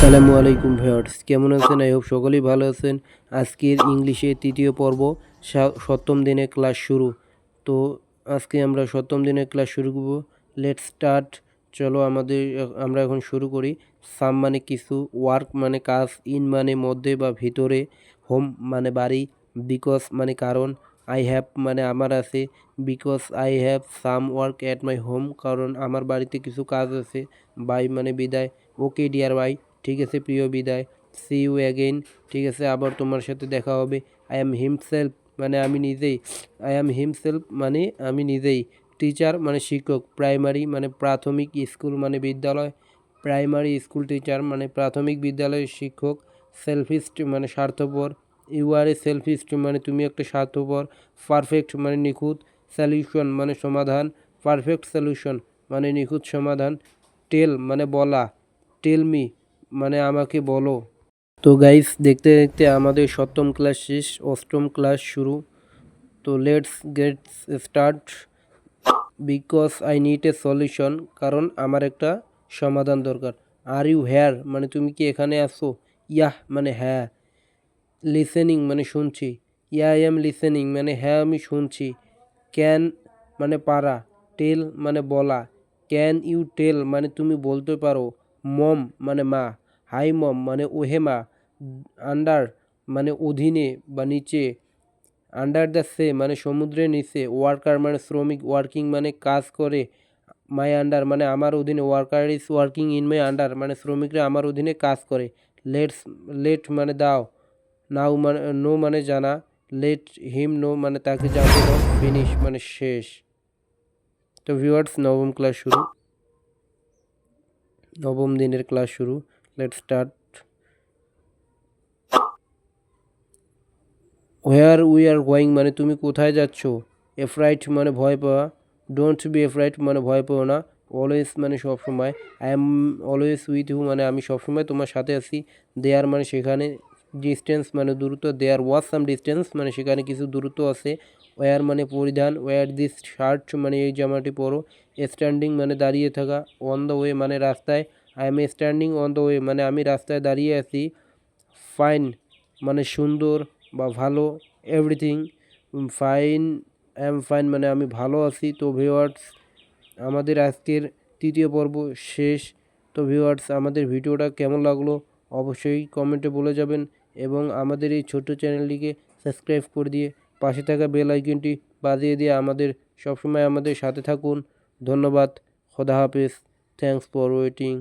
আসসালামু আলাইকুম ভিউয়ার্স, কেমন আছেন? আই হোপ সকলেই ভালো আছেন। আজকের ইংলিশে তৃতীয় পর্ব, সপ্তম দিনের ক্লাস শুরু। তো আজকে আমরা সপ্তম দিনের ক্লাস শুরু করব। Let's start. চলো আমরা এখন শুরু করি। সাম মানে কিছু, ওয়ার্ক মানে কাজ, ইন মানে মধ্যে বা ভিতরে, হোম মানে বাড়ি, বিকজ মানে কারণ, আই হ্যাভ মানে আমার আছে, because I have some work at my home কারণ আমার বাড়িতে কিছু কাজ আছে, বাই মানে বিদায়, ওকে ডিয়ার বাই ঠিক আছে প্রিয় বিদায়, সি ইউ অ্যাগেইন ঠিক আছে আবার তোমার সাথে দেখা হবে, আই অ্যাম হিমসেলফ মানে আমি নিজেই, আই অ্যাম হিমসেলফ মানে আমি নিজেই, টিচার মানে শিক্ষক, প্রাইমারি মানে প্রাথমিক, স্কুল মানে বিদ্যালয়, প্রাইমারি স্কুল টিচার মানে প্রাথমিক বিদ্যালয়ের শিক্ষক, সেলফিস্ট মানে স্বার্থপর, ইউ আর এ সেলফিস্ট মানে তুমি একটা স্বার্থপর, পারফেক্ট মানে নিখুঁত, সলিউশন মানে সমাধান, পারফেক্ট সলিউশন মানে নিখুঁত সমাধান, টেল মানে বলা, টেল মি মানে আমাকে বলো। তো গাইস, দেখতে দেখতে আমাদের সপ্তম ক্লাস শেষ, অষ্টম ক্লাস শুরু। তো let's get start. Because I need a solution কারণ আমার একটা সমাধান দরকার। আর ইউ হেয়ার মানে তুমি কি এখানে আসো, ইয়াহ মানে হ্যাঁ, লিসেনিং মানে শুনছি, ইয়া আই এম লিসেনিং মানে হ্যাঁ আমি শুনছি, ক্যান মানে পারা, টেল মানে বলা, ক্যান ইউ টেল মানে তুমি বলতে পারো, মম মানে মা, হাই মম মানে ওহে মা, আন্ডার মানে অধীনে বা নিচে, আন্ডার দ্য সে মানে সমুদ্রের নিচে, ওয়ার্কার মানে শ্রমিক, ওয়ার্কিং মানে কাজ করে, মাই আন্ডার মানে আমার অধীনে, worker is working in my under মানে শ্রমিকরা আমার অধীনে কাজ করে, লেট মানে দাও, নাও মানে নো মানে জানা, লেট হিম নো মানে তাকে জানতে দাও, ফিনিশ মানে শেষ। তো ভিউয়ার্স, নবম দিনের ক্লাস শুরু। Let start. Where we are going মানে তুমি কোথায় যাচ্ছ, এফ্রাইট মানে ভয় পাওয়া, ডোন্ট বি এফ্রাইট মানে ভয় পাও না, অলওয়েজ মানে সবসময়, I am always with you মানে আমি সবসময় তোমার সাথে আছি, দেয়ার মানে সেখানে, ডিস্টেন্স মানে দূরত্ব, দেয়ার ওয়াজ সাম ডিস্টেন্স মানে সেখানে কিছু দূরত্ব আছে, ওয়ার মানে পরিধান, ওয়ার দিস শার্ট মানে এই জামাটি পরো, স্ট্যান্ডিং মানে দাঁড়িয়ে থাকা, অন দ্য ওয়ে মানে রাস্তায়, I am standing on the way মানে আমি রাস্তায় দাঁড়িয়ে আছি, ফাইন মানে সুন্দর বা ভালো, everything fine, I am fine মানে আমি ভালো আছি। তো ভিউয়ার্স, আমাদের আজকের তৃতীয় পর্ব শেষ। তো ভিউয়ার্স, আমাদের ভিডিওটা কেমন লাগলো অবশ্যই কমেন্টে বলে যাবেন এবং আমাদের এই ছোট্ট চ্যানেলটিকে সাবস্ক্রাইব করে দিয়ে পাশে থাকা বেল আইকনটি বাজিয়ে দিয়ে সবসময় আমাদের সাথে থাকুন। ধন্যবাদ। খোদা হাফেজ। Thanks for waiting.